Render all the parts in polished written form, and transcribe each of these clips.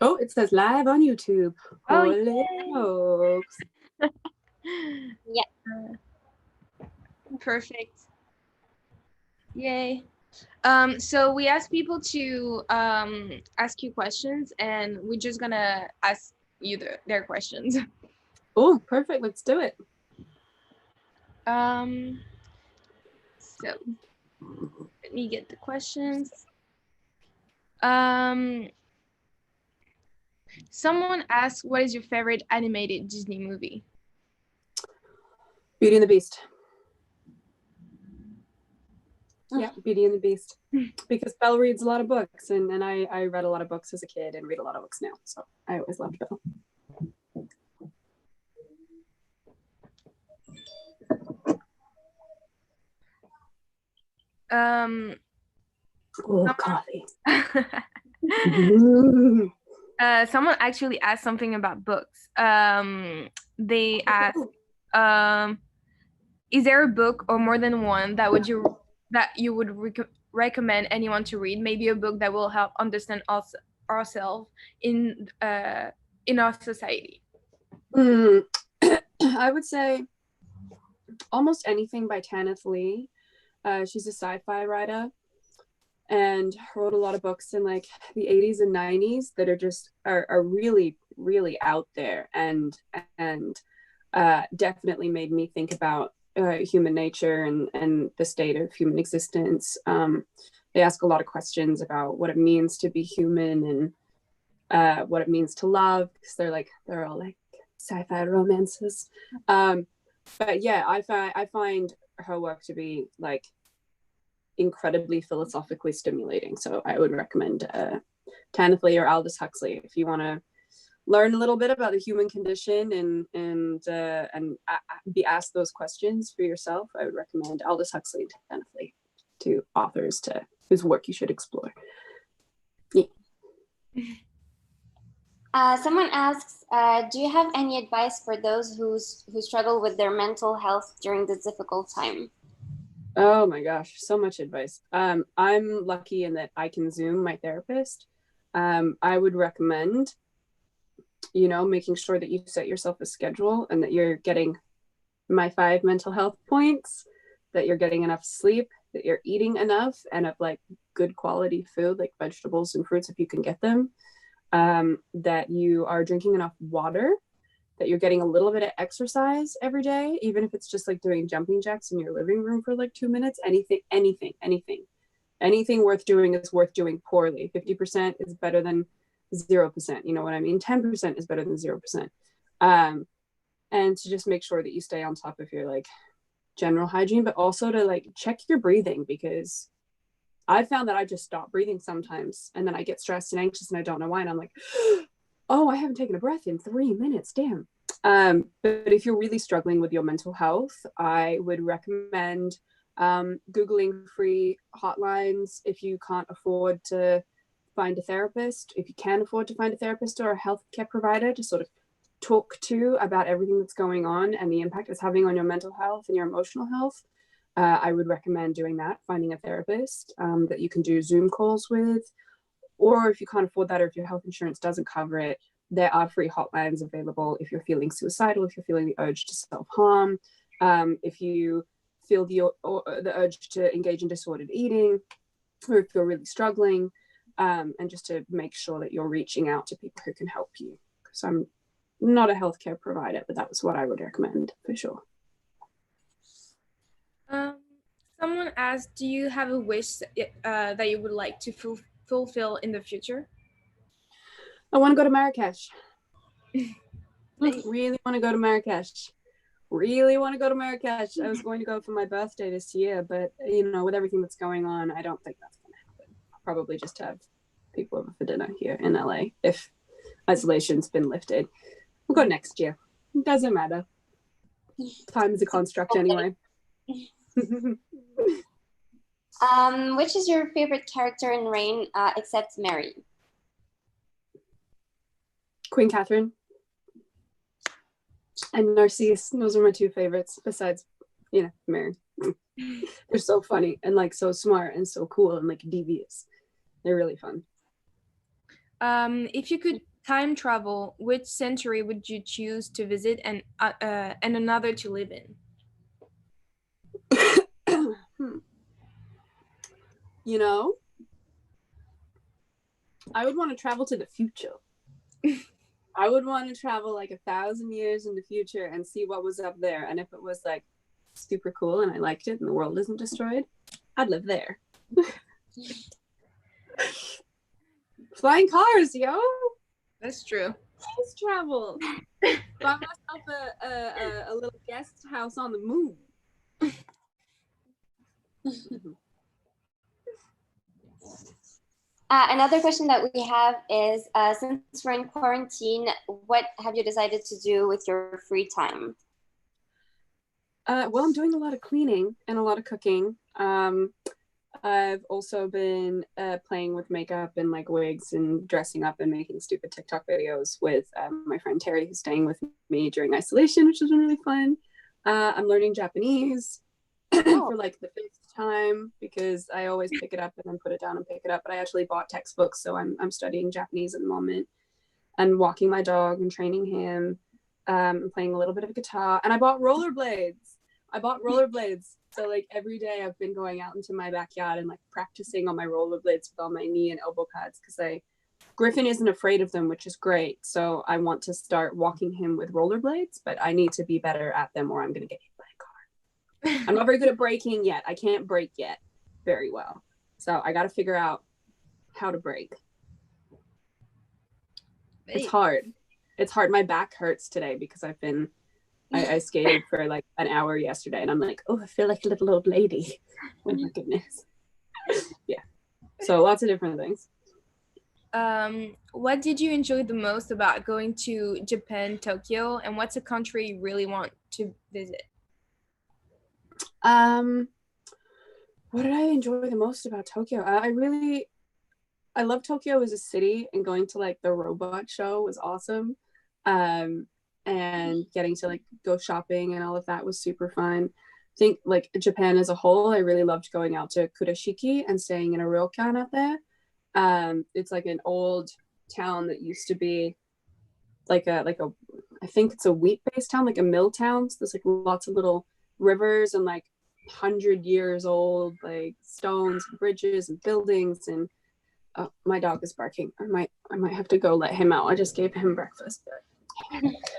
Oh, it says live on YouTube. Oh, Holy smokes. Yeah. perfect. Yay. So we asked people to ask you questions, and we're just gonna ask you their questions. Oh, perfect. Let's do it. So let me get the questions. Someone asked, what is your favorite animated Disney movie? Beauty and the Beast. Yeah, Beauty and the Beast. Because Belle reads a lot of books, and I read a lot of books as a kid and read a lot of books now. So I always loved Belle. Oh, coffee. Someone actually asked something about books. They asked, is there a book or more than one that you would recommend anyone to read? Maybe a book that will help understand ourselves in our society. I would say almost anything by Tanith Lee. She's a sci-fi writer and wrote a lot of books in like the 80s and 90s that are really, really out there and definitely made me think about human nature and the state of human existence. They ask a lot of questions about what it means to be human and what it means to love, because they're all like sci-fi romances. But yeah, I find her work to be like incredibly philosophically stimulating. So I would recommend Tanith Lee or Aldous Huxley if you want to learn a little bit about the human condition and be asked those questions for yourself. I would recommend Aldous Huxley and Tanith Lee, two authors whose work you should explore. Yeah. Someone asks, do you have any advice for those who struggle with their mental health during this difficult time? Oh my gosh, so much advice. I'm lucky in that I can Zoom my therapist. I would recommend, making sure that you set yourself a schedule and that you're getting my 5 mental health points, that you're getting enough sleep, that you're eating enough and of like good quality food, like vegetables and fruits if you can get them, that you are drinking enough water, that you're getting a little bit of exercise every day, even if it's just like doing jumping jacks in your living room for like 2 minutes. Anything worth doing is worth doing poorly. 50% is better than 0%. You know what I mean? 10% is better than 0%. And to just make sure that you stay on top of your like general hygiene, but also to like check your breathing, because I found that I just stop breathing sometimes and then I get stressed and anxious and I don't know why. And I'm like, oh, I haven't taken a breath in 3 minutes. Damn. But if you're really struggling with your mental health, I would recommend Googling free hotlines if you can't afford to find a therapist. If you can afford to find a therapist or a healthcare provider to sort of talk to about everything that's going on and the impact it's having on your mental health and your emotional health, I would recommend doing that, finding a therapist that you can do Zoom calls with. Or if you can't afford that, or if your health insurance doesn't cover it, there are free hotlines available if you're feeling suicidal, if you're feeling the urge to self-harm, if you feel the urge to engage in disordered eating, or if you're really struggling, and just to make sure that you're reaching out to people who can help you. Because I'm not a healthcare provider, but that was what I would recommend for sure. Someone asked, do you have a wish that you would like to fulfill in the future? I want to go to Marrakesh. Really want to go to Marrakesh. I was going to go for my birthday this year, but with everything that's going on, I don't think that's going to happen. I'll probably just have people over for dinner here in LA if isolation's been lifted. We'll go next year. It doesn't matter. Time is a construct anyway. Which is your favorite character in Reign, except Mary? Queen Catherine and Narcisse. Those are my 2 favorites, besides, Mary. They're so funny and like so smart and so cool and like devious. They're really fun. If you could time travel, which century would you choose to visit and another to live in? You know, I would want to travel to the future. I would want to travel like 1,000 years in the future and see what was up there. And if it was like super cool and I liked it and the world isn't destroyed, I'd live there. Flying cars, yo. That's true. Space travel. Buy myself a little guest house on the moon. Another question that we have is, since we're in quarantine, what have you decided to do with your free time? Well, I'm doing a lot of cleaning and a lot of cooking. I've also been playing with makeup and like wigs and dressing up and making stupid TikTok videos with my friend Terry, who's staying with me during isolation, which has been really fun. I'm learning Japanese for like the 5th time because I always pick it up and then put it down and pick it up. But I actually bought textbooks, so I'm studying Japanese at the moment and walking my dog and training him. And playing a little bit of guitar, and I bought rollerblades. So like every day I've been going out into my backyard and like practicing on my rollerblades with all my knee and elbow pads because Griffin isn't afraid of them, which is great. So I want to start walking him with rollerblades, but I need to be better at them or I'm going to get hit by a car. I'm not very good at braking yet. I can't brake yet very well. So I got to figure out how to brake. It's hard. My back hurts today because I skated for like an hour yesterday and I'm like, oh, I feel like a little old lady. Oh my goodness. Yeah. So lots of different things. What did you enjoy the most about going to Japan, Tokyo, and what's a country you really want to visit? What did I enjoy the most about Tokyo? I love Tokyo as a city, and going to like the robot show was awesome. And getting to like go shopping and all of that was super fun. I think like Japan as a whole, I really loved going out to Kurashiki and staying in a ryokan out there. It's like an old town that used to be like a I think it's a wheat-based town, like a mill town. So there's like lots of little rivers and like 100 years old like stones, and bridges and buildings. And oh, my dog is barking. I might have to go let him out. I just gave him breakfast, but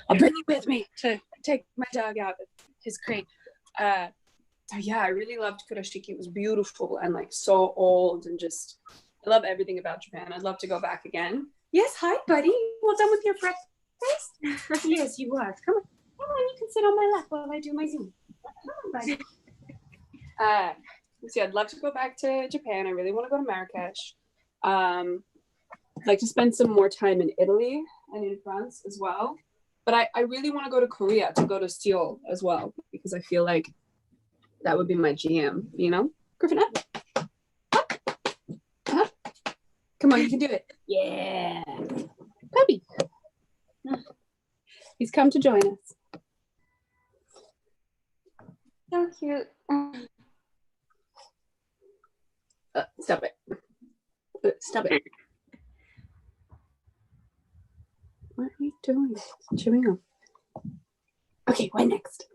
I'll bring you with me to take my dog out of his crate. So yeah, I really loved Kurashiki. It was beautiful and like so old, and just I love everything about Japan. I'd love to go back again. Yes, hi, buddy. Well done with your breakfast. Yes, you are. Come on, you can sit on my lap while I do my Zoom. Come on, buddy. So yeah, I'd love to go back to Japan. I really want to go to Marrakesh. Like to spend some more time in Italy and in France as well. But I really want to go to Korea, to go to Seoul as well, because I feel like that would be my jam, you know? Griffin, up. Up. Come on, you can do it. Yeah. Puppy. He's come to join us. So cute. Stop it. Stop it. What are you doing? Chewing on. Okay, what next?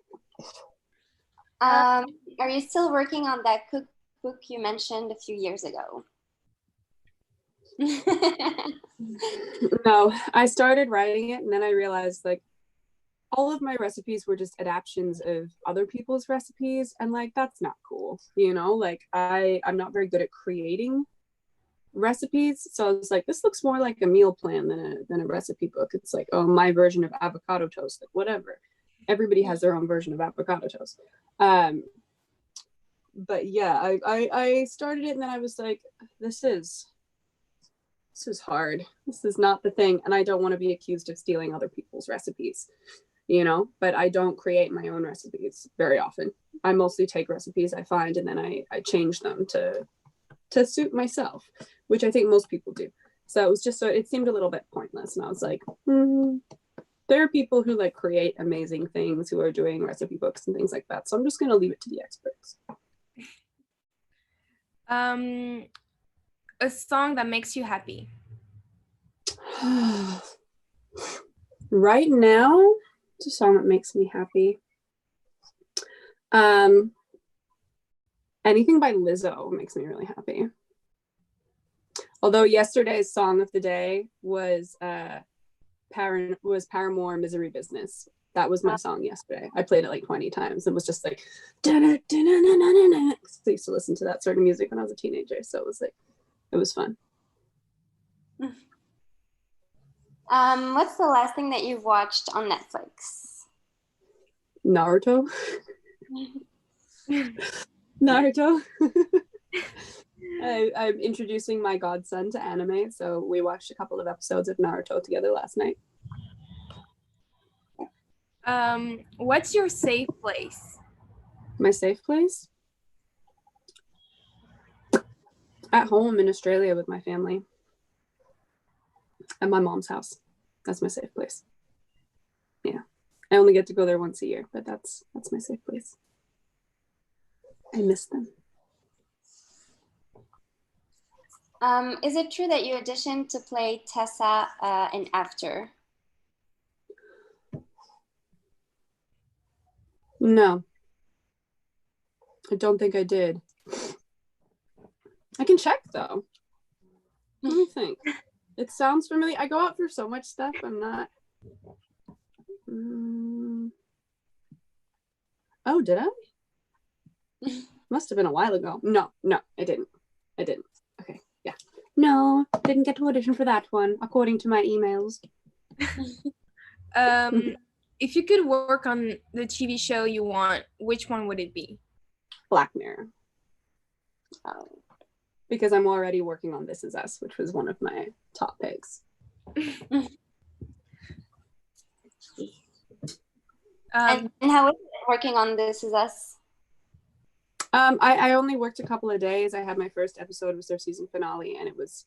Are you still working on that cookbook you mentioned a few years ago? No, I started writing it and then I realized like all of my recipes were just adaptions of other people's recipes, and like that's not cool, you know? Like I'm not very good at creating recipes, so I was like, this looks more like a meal plan than a recipe book. It's like, oh, my version of avocado toast, like whatever. Everybody has their own version of avocado toast. But yeah, I started it and then I was like, this is hard. This is not the thing, and I don't want to be accused of stealing other people's recipes, you know? But I don't create my own recipes very often. I mostly take recipes I find and then I change them to suit myself, which I think most people do. So it was just it seemed a little bit pointless, and I was like, there are people who like create amazing things who are doing recipe books and things like that, so I'm just going to leave it to the experts. A song that makes you happy. Right now, it's a song that makes me happy. Anything by Lizzo makes me really happy. Although yesterday's song of the day was Paramore Misery Business. That was my song yesterday. I played it like 20 times and was just like, I used to listen to that sort of music when I was a teenager. So it was fun. What's the last thing that you've watched on Netflix? Naruto. Naruto. I'm introducing my godson to anime, so we watched a couple of episodes of Naruto together last night. What's your safe place? My safe place? At home in Australia with my family. At my mom's house. That's my safe place. Yeah. I only get to go there once a year, but that's my safe place. I miss them. Is it true that you auditioned to play Tessa in After? No. I don't think I did. I can check though. Let me think. It sounds familiar. I go out for so much stuff. I'm not. Oh, did I? Must have been a while ago. No, I didn't. Okay, yeah. No, didn't get to audition for that one, according to my emails. If you could work on the TV show you want, which one would it be? Black Mirror. Because I'm already working on This Is Us, which was one of my top picks. And how is it working on This Is Us? I only worked a couple of days. I had my first episode, was their season finale, and it was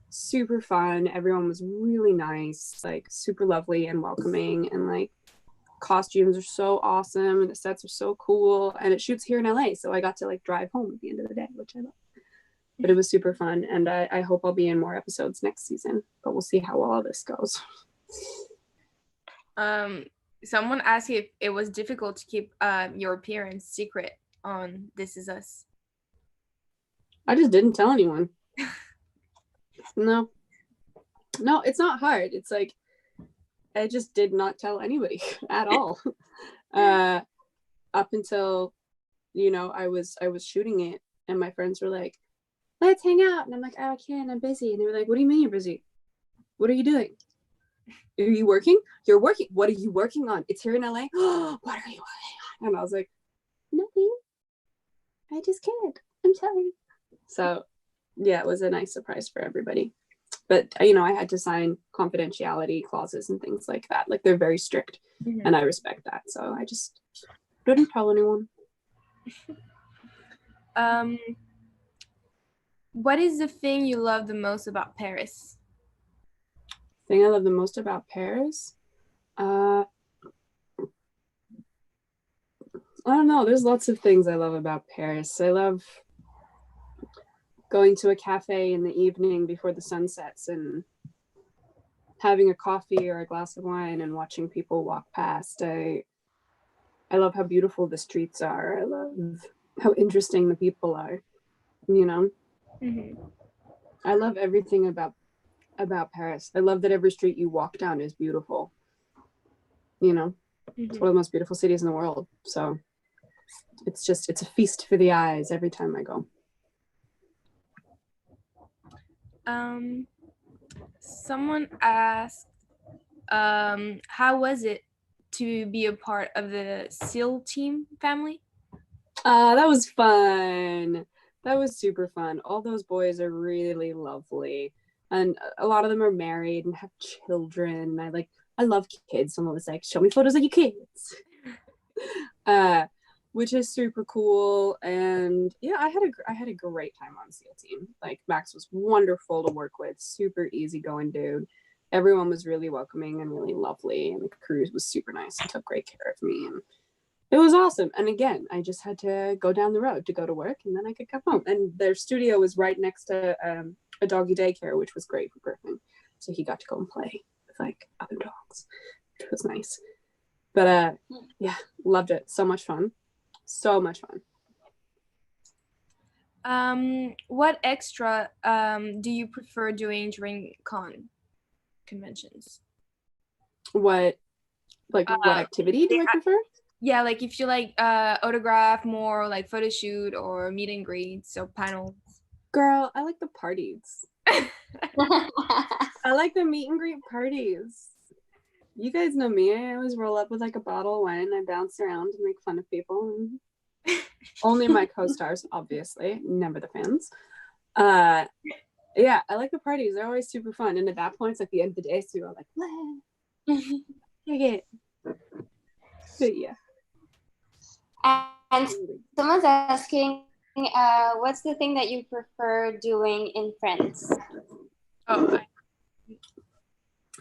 super fun. Everyone was really nice, like super lovely and welcoming, and like costumes are so awesome and the sets are so cool, and it shoots here in LA, so I got to like drive home at the end of the day, which I love. But it was super fun, and I hope I'll be in more episodes next season, but we'll see how all this goes. Someone asked you if it was difficult to keep your appearance secret on This Is Us. I just didn't tell anyone. No, it's not hard. It's like I just did not tell anybody at all. Up until, I was shooting it, and my friends were like, let's hang out. And I'm like, oh, I can't, I'm busy. And they were like, what do you mean you're busy? What are you doing? Are you working? You're working. What are you working on? It's here in LA. Oh, what are you working on? And I was like, nothing. I just can't. I'm sorry. So yeah, it was a nice surprise for everybody. But I had to sign confidentiality clauses and things like that. Like they're very strict, and I respect that. So I just didn't tell anyone. What is the thing you love the most about Paris? Thing I love the most about Paris? I don't know. There's lots of things I love about Paris. I love going to a cafe in the evening before the sun sets and having a coffee or a glass of wine and watching people walk past. I love how beautiful the streets are. I love how interesting the people are. I love everything about Paris. I love that every street you walk down is beautiful. It's one of the most beautiful cities in the world. So it's a feast for the eyes every time I go. Someone asked, how was it to be a part of the SEAL team family? That was fun. That was super fun. All those boys are really lovely. And a lot of them are married and have children. I love kids. Someone was like, show me photos of your kids. Which is super cool. And yeah, I had a great time on SEAL team. Like Max was wonderful to work with, super easygoing dude. Everyone was really welcoming and really lovely, and the crew was super nice and took great care of me, and it was awesome. And again, I just had to go down the road to go to work, and then I could come home. And their studio was right next to a doggy daycare, which was great for Griffin. so he got to go and play with like other dogs, which was nice. But yeah, loved it. So much fun. So much fun. What extra do you prefer doing during conventions? What activity do I prefer? Yeah, like if you like autograph more, like photo shoot or meet and greets or panels. Girl, I like the parties. I like the meet and greet parties. You guys know me. I always roll up with like a bottle of wine. I bounce around and make fun of people. Only my co-stars, obviously, never the fans. Yeah, I like the parties. They're always super fun. And at that point, it's like the end of the day, so you're all like, it. But yeah. And someone's asking, what's the thing that you prefer doing in Friends? Oh,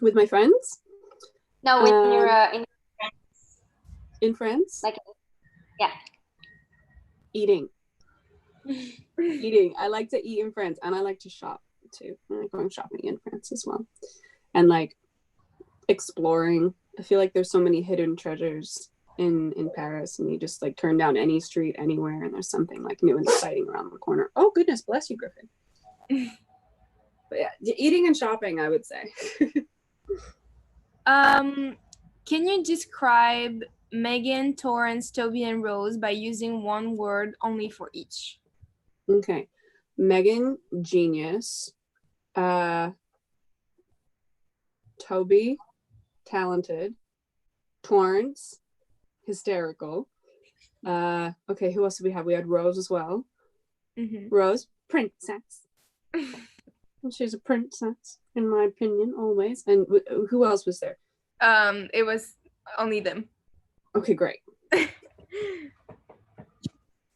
with my friends? No, when you're in Friends? Like, yeah. Eating. Eating. I like to eat in Friends, and I like to shop too. I like going shopping in France as well. And like exploring. I feel like there's so many hidden treasures in Paris, and you just like turn down any street anywhere and there's something like new and exciting around the corner. Oh goodness, bless you, Griffin. But yeah, eating and shopping, I would say. Can you describe Megan, Torrance, Toby, and Rose by using one word only for each? Okay. Megan, genius. Toby, talented. Torrance, hysterical. Okay, who else do we have? We had Rose as well. Rose, princess. She's a princess, in my opinion, always. And who else was there? It was only them. Okay, great.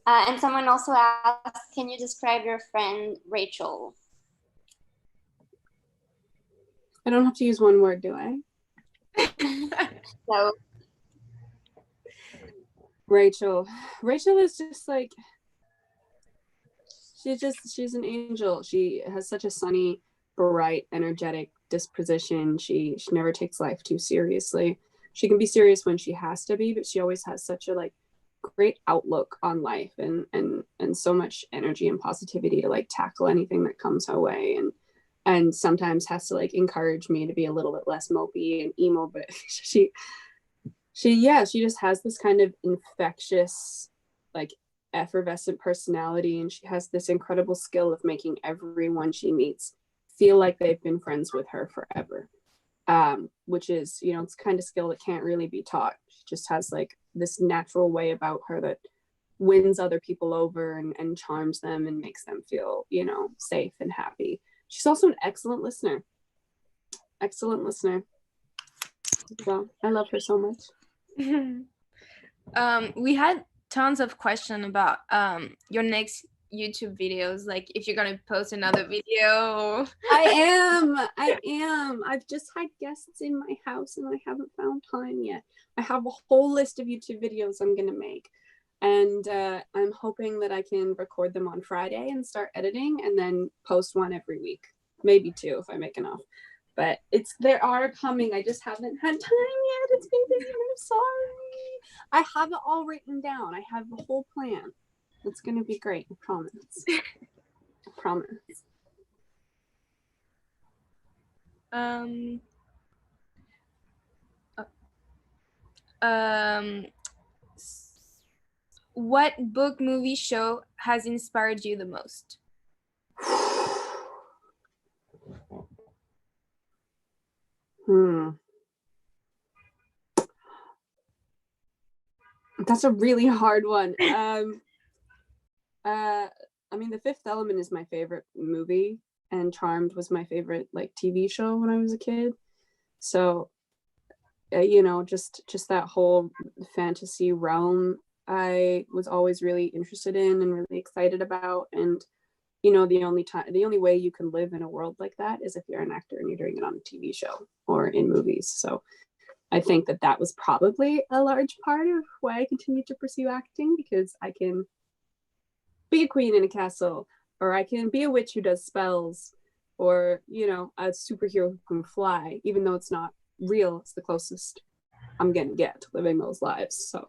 And someone also asked, can you describe your friend Rachel? I don't have to use one word, do I? No. Rachel is just like, she's an angel. She has such a sunny, bright, energetic disposition. She never takes life too seriously. She can be serious when she has to be, but she always has such a like great outlook on life and so much energy and positivity to like tackle anything that comes her way, and sometimes has to like encourage me to be a little bit less mopey and emo, but she just has this kind of infectious, like effervescent personality, and she has this incredible skill of making everyone she meets feel like they've been friends with her forever, which is, you know, it's kind of skill that can't really be taught. She just has like this natural way about her that wins other people over and charms them and makes them feel, you know, safe and happy. She's also an excellent listener. Well, I love her so much. We had tons of questions about your next YouTube videos, like if you're gonna post another video. I am. I've just had guests in my house and I haven't found time yet. I have a whole list of YouTube videos I'm gonna make, and I'm hoping that I can record them on Friday and start editing and then post one every week, maybe two if I make enough. But they are coming. I just haven't had time yet. It's been busy. I'm sorry. I have it all written down. I have the whole plan. It's gonna be great. I promise. I promise. What book, movie, show has inspired you the most? That's a really hard one. I mean, The Fifth Element is my favorite movie, and Charmed was my favorite like TV show when I was a kid. So, you know, just that whole fantasy realm, I was always really interested in and really excited about. And you know, the only way you can live in a world like that is if you're an actor and you're doing it on a TV show or in movies. So I think that was probably a large part of why I continue to pursue acting, because I can be a queen in a castle, or I can be a witch who does spells, or, you know, a superhero who can fly, even though it's not real, it's the closest I'm gonna get to living those lives. So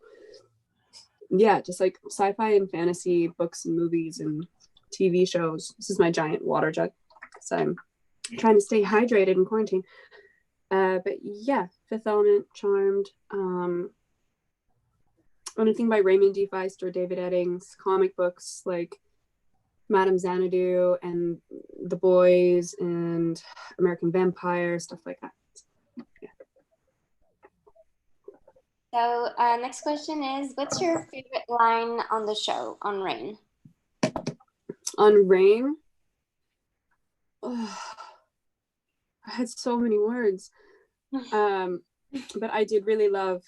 yeah, just like sci-fi and fantasy books and movies and TV shows. This is my giant water jug, so I'm trying to stay hydrated in quarantine. But yeah, Fifth Element, Charmed, anything by Raymond D. Feist or David Eddings, comic books like Madame Xanadu and The Boys and American Vampire, stuff like that. Yeah. So next question is, what's your favorite line on the show, on Rain? On Rain, oh, I had so many words. But I did really love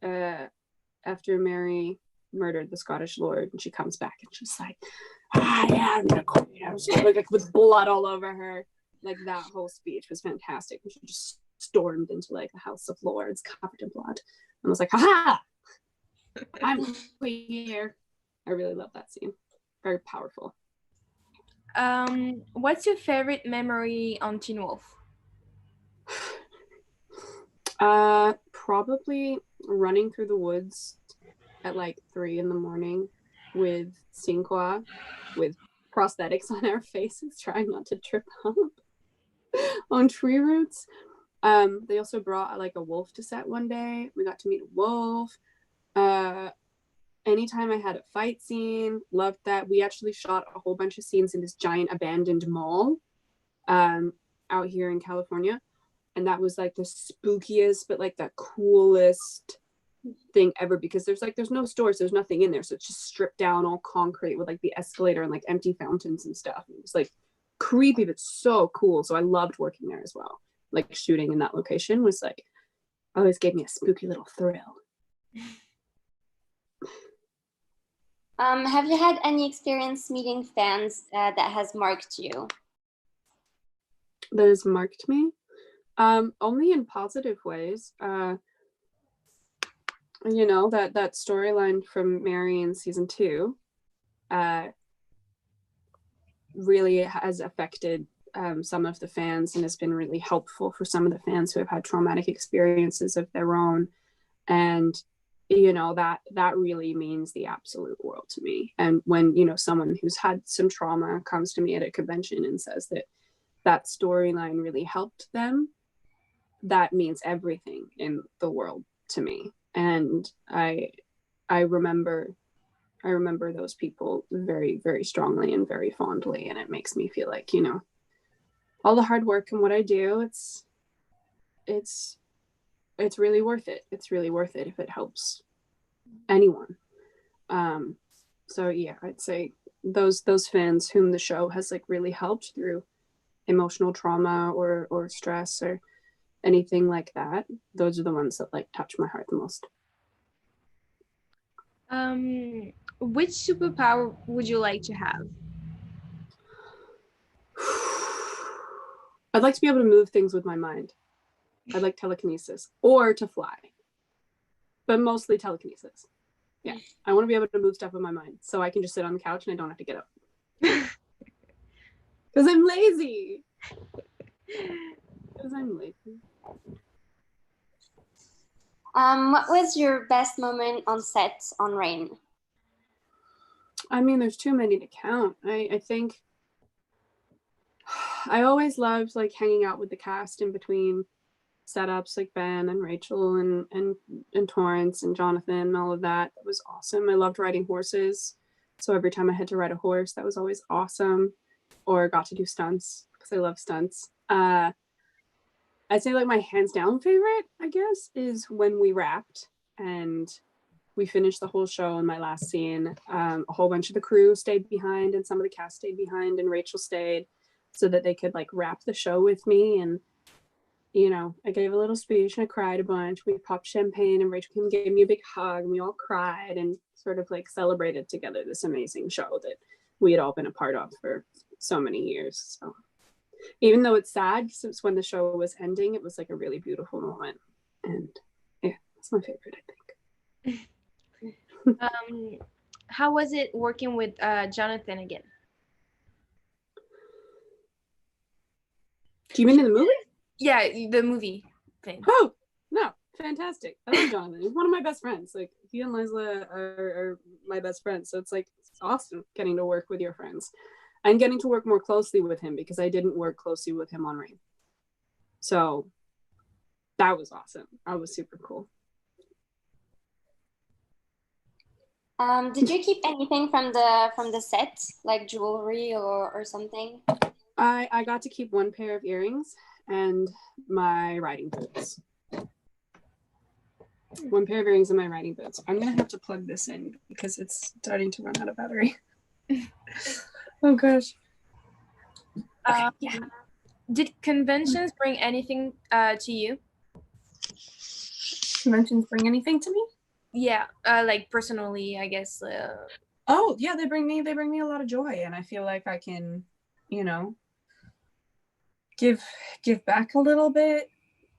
after Mary murdered the Scottish Lord and she comes back and she's like, yeah, I'm gonna quit. I was like with blood all over her. Like that whole speech was fantastic. And she just stormed into like the House of Lords covered in blood and was like, haha, I'm here. I really love that scene. Very powerful. What's your favorite memory on Teen Wolf? Probably running through the woods at like 3 a.m. with Sinqua with prosthetics on our faces, trying not to trip up on tree roots. They also brought like a wolf to set one day. We got to meet a wolf. Anytime I had a fight scene, loved that. We actually shot a whole bunch of scenes in this giant abandoned mall out here in California. And that was like the spookiest, but like the coolest thing ever, because there's no stores, there's nothing in there. So it's just stripped down, all concrete with like the escalator and like empty fountains and stuff. It was like creepy, but so cool. So I loved working there as well. Like shooting in that location was like, always gave me a spooky little thrill. Have you had any experience meeting fans that has marked you? That has marked me? Only in positive ways. You know, that storyline from Mary in season 2 really has affected some of the fans and has been really helpful for some of the fans who have had traumatic experiences of their own. And you know, that really means the absolute world to me. And when, you know, someone who's had some trauma comes to me at a convention and says that storyline really helped them, that means everything in the world to me. And I remember those people very, very strongly and very fondly. And it makes me feel like, you know, all the hard work and what I do, it's really worth it. It's really worth it if it helps anyone. So yeah, I'd say those fans whom the show has like really helped through emotional trauma or stress or anything like that, those are the ones that like touch my heart the most. Which superpower would you like to have? I'd like to be able to move things with my mind. I'd like telekinesis or to fly, but mostly telekinesis. Yeah, I want to be able to move stuff with my mind so I can just sit on the couch and I don't have to get up. Because I'm lazy. What was your best moment on set on Rain? I mean, there's too many to count. I think I always loved like hanging out with the cast in between setups, like Ben and Rachel and Torrance and Jonathan and all of that. It was awesome. I loved riding horses. So every time I had to ride a horse, that was always awesome. Or got to do stunts because I love stunts. I'd say like my hands down favorite, I guess, is when we wrapped and we finished the whole show in my last scene. A whole bunch of the crew stayed behind and some of the cast stayed behind and Rachel stayed so that they could like wrap the show with me. And, you know, I gave a little speech and I cried a bunch. We popped champagne and Rachel gave me a big hug and we all cried and sort of like celebrated together this amazing show that we had all been a part of for so many years. So even though it's sad since when the show was ending, it was like a really beautiful moment. And yeah, that's my favorite, I think. How was it working with Jonathan again? Do you mean in the movie? Yeah, the movie thing. Oh, no. Fantastic. I love Jonathan. He's one of my best friends. Like, he and Liza are my best friends. So it's like, it's awesome getting to work with your friends and getting to work more closely with him, because I didn't work closely with him on Rain. So that was awesome. That was super cool. Did you keep anything from the set, like jewelry or something? I got to keep one pair of earrings and my riding boots. One pair of earrings and my riding boots. I'm gonna have to plug this in because it's starting to run out of battery. Oh gosh. Yeah. Did conventions bring anything to you? Conventions bring anything to me? Yeah, like personally, I guess. Oh yeah, they bring me a lot of joy, and I feel like I can, you know, give back a little bit.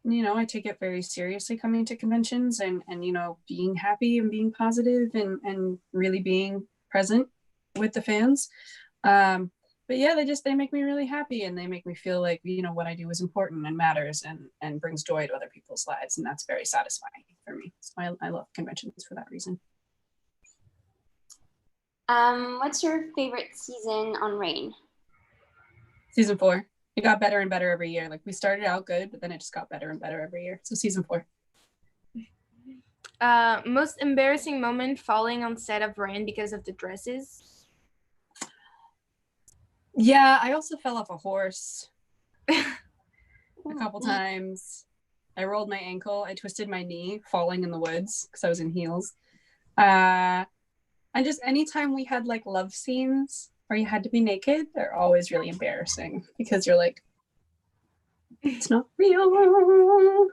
You know, I take it very seriously coming to conventions, and you know, being happy and being positive and really being present with the fans. But yeah, they make me really happy, and they make me feel like, you know, what I do is important and matters and brings joy to other people's lives, and that's very satisfying for me. So I love conventions for that reason. What's your favorite season on Rain? Season 4. It got better and better every year. Like, we started out good, but then it just got better and better every year. So season 4. Most embarrassing moment falling on set of Rain because of the dresses? Yeah, I also fell off a horse a couple times. I rolled my ankle. I twisted my knee falling in the woods because I was in heels. And just anytime we had like love scenes where you had to be naked, they're always really embarrassing because you're like, it's not real.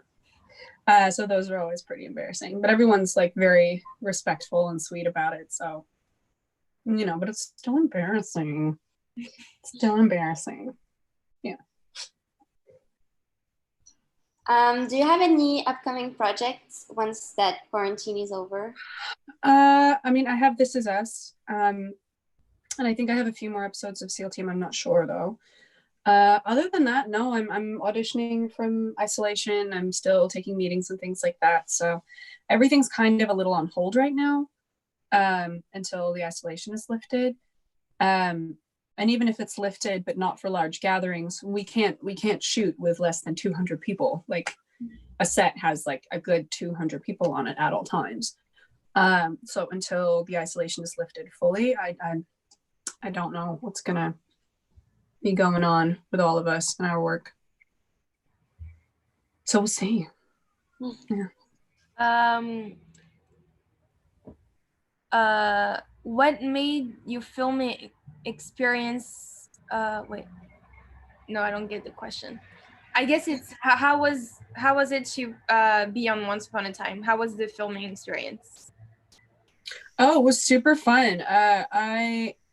So those are always pretty embarrassing, but everyone's like very respectful and sweet about it. So, you know, but it's still embarrassing. It's still embarrassing. Yeah. Do you have any upcoming projects once that quarantine is over? I mean, I have This Is Us. And I think I have a few more episodes of SEAL Team. I'm not sure though. Other than that, no, I'm auditioning from isolation. I'm still taking meetings and things like that. So everything's kind of a little on hold right now, until the isolation is lifted. And even if it's lifted, but not for large gatherings, we can't shoot with less than 200 people. Like, a set has like a good 200 people on it at all times. So until the isolation is lifted fully, I don't know what's gonna be going on with all of us and our work. So we'll see. Yeah. What made you filming experience? Wait, no, I don't get the question. I guess it's how was it to be on Once Upon a Time? How was the filming experience? Oh, it was super fun.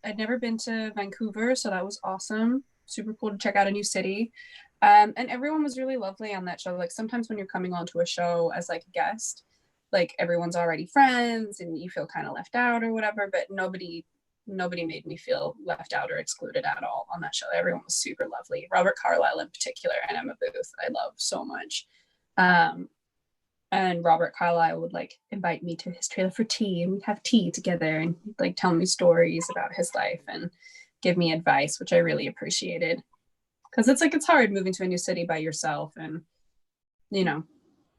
I'd never been to Vancouver, so that was awesome. Super cool to check out a new city. And everyone was really lovely on that show. Like, sometimes when you're coming onto a show as like a guest, like, everyone's already friends and you feel kind of left out or whatever, but nobody made me feel left out or excluded at all on that show. Everyone was super lovely. Robert Carlyle in particular, and Emma Booth, I love so much. And Robert Carlyle would like invite me to his trailer for tea, and we'd have tea together, and like tell me stories about his life and give me advice, which I really appreciated. Because it's like, it's hard moving to a new city by yourself, and you know,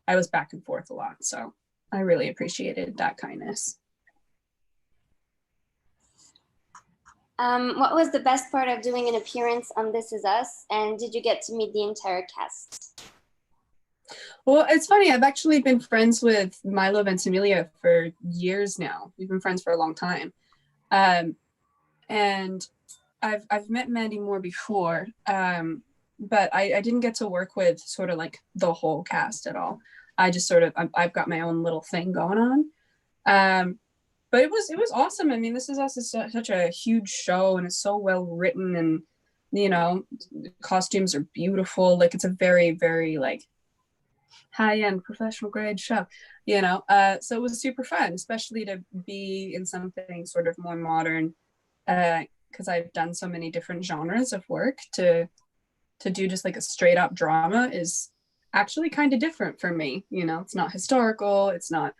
I was back and forth a lot, so I really appreciated that kindness. What was the best part of doing an appearance on This Is Us, and did you get to meet the entire cast? Well, it's funny. I've actually been friends with Milo Ventimiglia for years now. We've been friends for a long time. And I've met Mandy Moore before, but I didn't get to work with sort of like the whole cast at all. I just sort of, I've got my own little thing going on. But it was awesome. I mean, This Is Us is such a huge show, and it's so well written, and you know, costumes are beautiful. Like, it's a very, very like high-end professional grade show, you know. So it was super fun, especially to be in something sort of more modern, because I've done so many different genres of work, to to do just like a straight up drama is actually kind of different for me. You know, it's not historical, it's not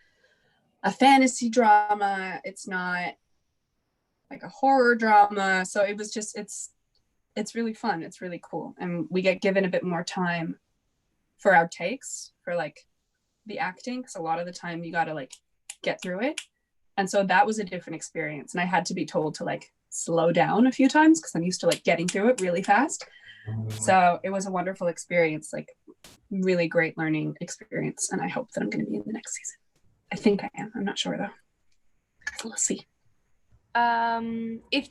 a fantasy drama, it's not like a horror drama. So it was just, it's really fun, it's really cool, and we get given a bit more time for our takes, for like the acting, because a lot of the time you gotta like get through it. And so that was a different experience, and I had to be told to like slow down a few times because I'm used to like getting through it really fast. So it was a wonderful experience, like really great learning experience, and I hope that I'm going to be in the next season. I think I am, I'm not sure though, so we'll see. If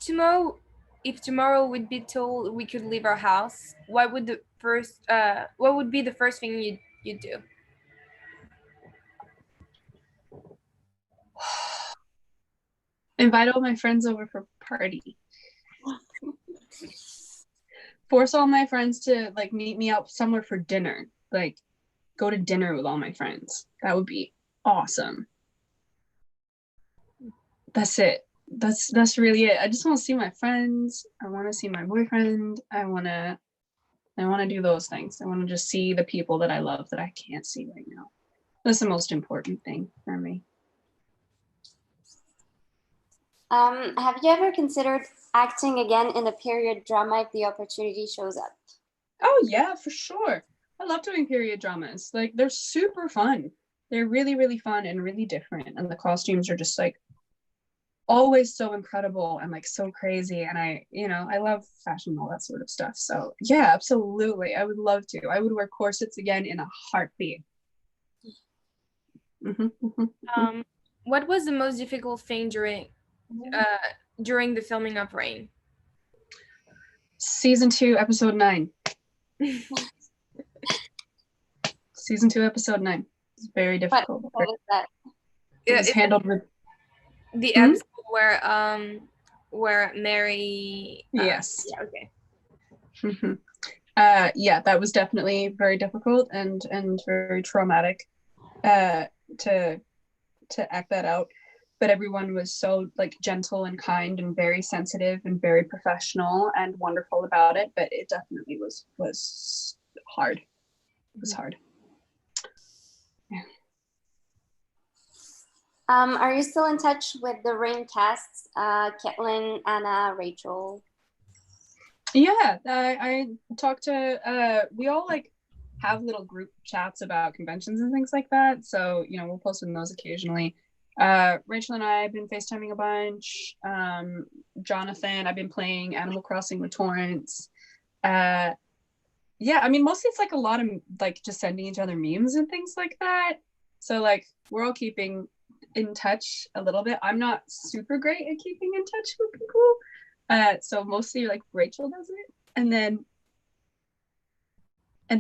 tomorrow we'd be told we could leave our house, what would be the first thing you'd do? Invite all my friends over for a party. Force all my friends to like meet me out somewhere for dinner. Like go to dinner with all my friends. That would be awesome. That's it. That's really it. I just want to see my friends. I want to see my boyfriend. I want to do those things. I want to just see the people that I love that I can't see right now. That's the most important thing for me. Have you ever considered acting again in a period drama if the opportunity shows up? Oh yeah, for sure. I love doing period dramas. Like they're super fun. They're really, really fun and really different. And the costumes are just like always so incredible and like so crazy. And I love fashion and all that sort of stuff. So yeah, absolutely. I would love to. I would wear corsets again in a heartbeat. What was the most difficult thing during the filming of Rain? Season 2, episode 9. Season 2, episode 9. It's very difficult. What was that? It was handled with the episode where Mary. Yes. Yeah. Okay. Yeah, that was definitely very difficult and very traumatic to act that out. But everyone was so like gentle and kind and very sensitive and very professional and wonderful about it. But it definitely was hard. It was hard. Yeah. Are you still in touch with the Rain casts? Caitlin, Anna, Rachel? Yeah, I talked to we all like have little group chats about conventions and things like that. So, we'll post in those occasionally. Rachel and I have been FaceTiming a bunch. Jonathan, I've been playing Animal Crossing with Torrance. Yeah, I mean, mostly it's like a lot of like just sending each other memes and things like that. So like we're all keeping in touch a little bit. I'm not super great at keeping in touch with people. So mostly like Rachel does it. And then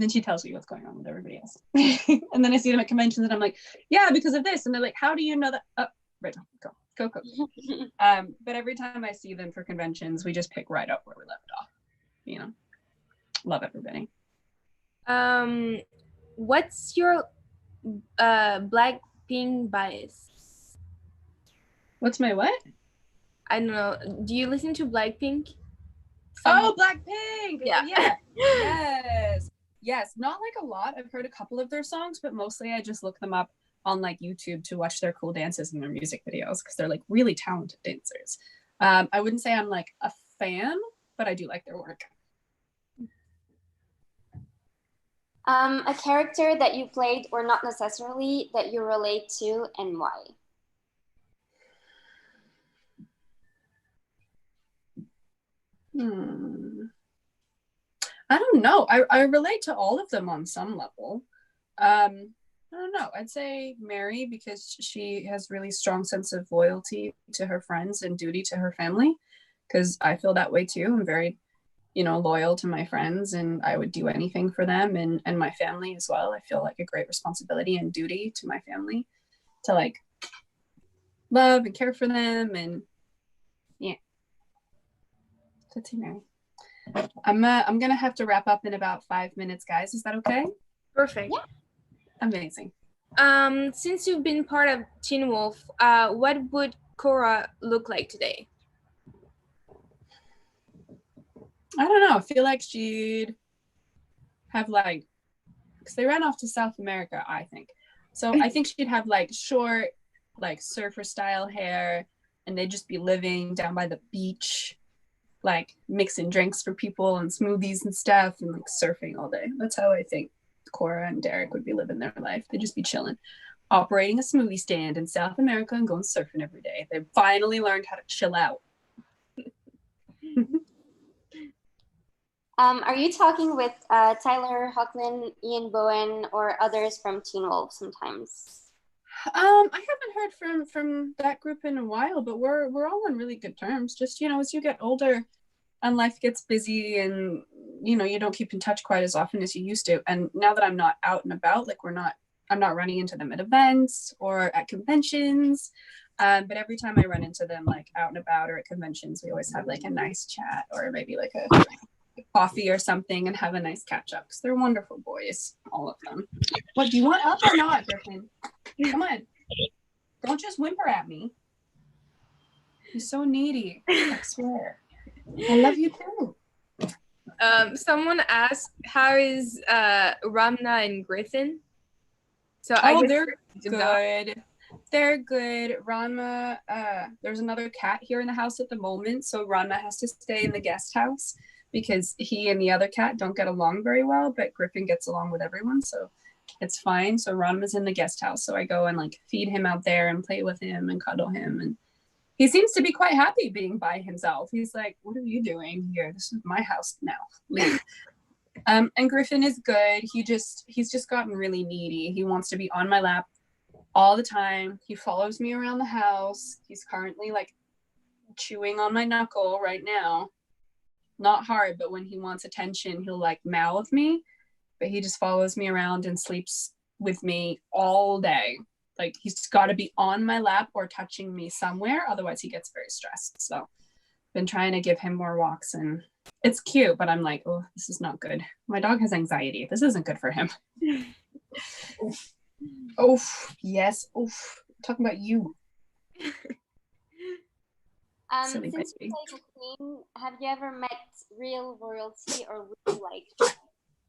she tells me what's going on with everybody else. And then I see them at conventions and I'm like, yeah, because of this. And they're like, how do you know that? Oh, Rachel, go. But every time I see them for conventions, we just pick right up where we left off. Love everybody. What's your Blackpink bias? What's my what? I don't know. Do you listen to Blackpink? Oh, Blackpink! Yeah. Yes, not like a lot. I've heard a couple of their songs, but mostly I just look them up on like YouTube to watch their cool dances and their music videos because they're like really talented dancers. I wouldn't say I'm like a fan, but I do like their work. A character that you played or not necessarily that you relate to and why? I don't know. I relate to all of them on some level. I don't know. I'd say Mary because she has really strong sense of loyalty to her friends and duty to her family because I feel that way too. I'm very, loyal to my friends and I would do anything for them and my family as well. I feel like a great responsibility and duty to my family to like love and care for them and yeah. That's Mary. I'm gonna have to wrap up in about 5 minutes, guys. Is that okay? Perfect. Yeah. Amazing. Since you've been part of Teen Wolf, what would Cora look like today? I don't know. I feel like she'd have like, because they ran off to South America, I think. So I think she'd have like short, like surfer style hair, and they'd just be living down by the beach, like mixing drinks for people and smoothies and stuff, and like surfing all day. That's how I think Cora and Derek would be living their life. They'd just be chilling, operating a smoothie stand in South America and going surfing every day. They finally learned how to chill out. Are you talking with Tyler Hoechlin, Ian Bowen, or others from Teen Wolf sometimes? I haven't heard from that group in a while, but we're all on really good terms. Just, you know, as you get older and life gets busy and, you know, you don't keep in touch quite as often as you used to. And now that I'm not out and about, like I'm not running into them at events or at conventions. But every time I run into them, like out and about or at conventions, we always have like a nice chat or maybe like a coffee or something and have a nice catch up, because they're wonderful boys, all of them. What, do you want up or not, Griffin? Come on, don't just whimper at me. He's so needy, I swear. I love you too. Someone asked, how is Ramna and Griffin? So I guess they're good. They're good. Ranma, there's another cat here in the house at the moment, so Ranma has to stay in the guest house because he and the other cat don't get along very well, but Griffin gets along with everyone, so it's fine. So Ranma's in the guest house, so I go and like feed him out there and play with him and cuddle him, and he seems to be quite happy being by himself. He's like, what are you doing here? This is my house now. Leave. And Griffin is good. He's just gotten really needy. He wants to be on my lap all the time. He follows me around the house. He's currently like chewing on my knuckle right now. Not hard, but when he wants attention, he'll like mouth me, but he just follows me around and sleeps with me all day. Like he's got to be on my lap or touching me somewhere, otherwise he gets very stressed. So been trying to give him more walks, and it's cute, but I'm like, oh, this is not good. My dog has anxiety. This isn't good for him. Oh yes. Oh, talking about you. Silly Since baby. you play the Queen, have you ever met real royalty, or would you like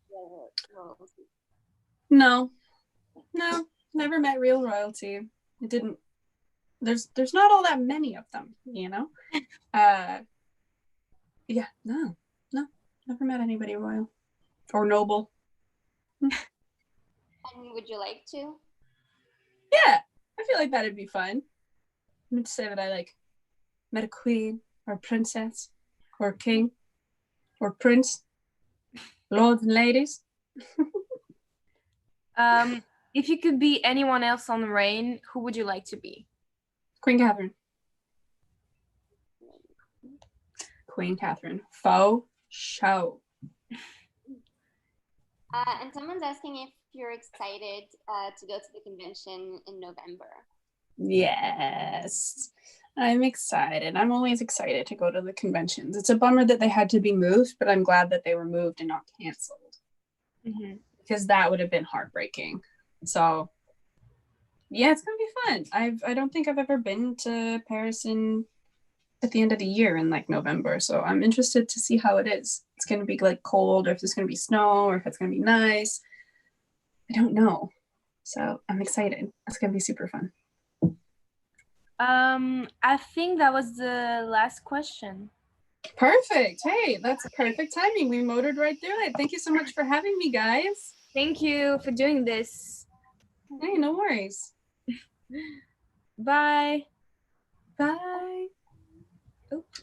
real royalty? No, never met real royalty. It didn't. There's not all that many of them, you know. Yeah, no, never met anybody royal or noble. And would you like to? Yeah, I feel like that'd be fun. I'm going to say that I like met a queen or a princess or a king or prince, lords and ladies. If you could be anyone else on the Reign, who would you like to be? Queen Catherine. Queen Catherine. Faux show. And someone's asking if you're excited to go to the convention in November. Yes, I'm excited. I'm always excited to go to the conventions. It's a bummer that they had to be moved, but I'm glad that they were moved and not canceled. Mm-hmm. Because that would have been heartbreaking. So yeah, it's gonna be fun. I don't think I've ever been to Paris at the end of the year in like November, so I'm interested to see how it is. It's gonna be like cold, or if there's gonna be snow, or if it's gonna be nice. I don't know, so I'm excited. It's gonna be super fun. I think that was the last question. Perfect. Hey, that's perfect timing. We motored right through it. Thank you so much for having me, guys. Thank you for doing this. Hey, no worries. Bye. Bye. Oops.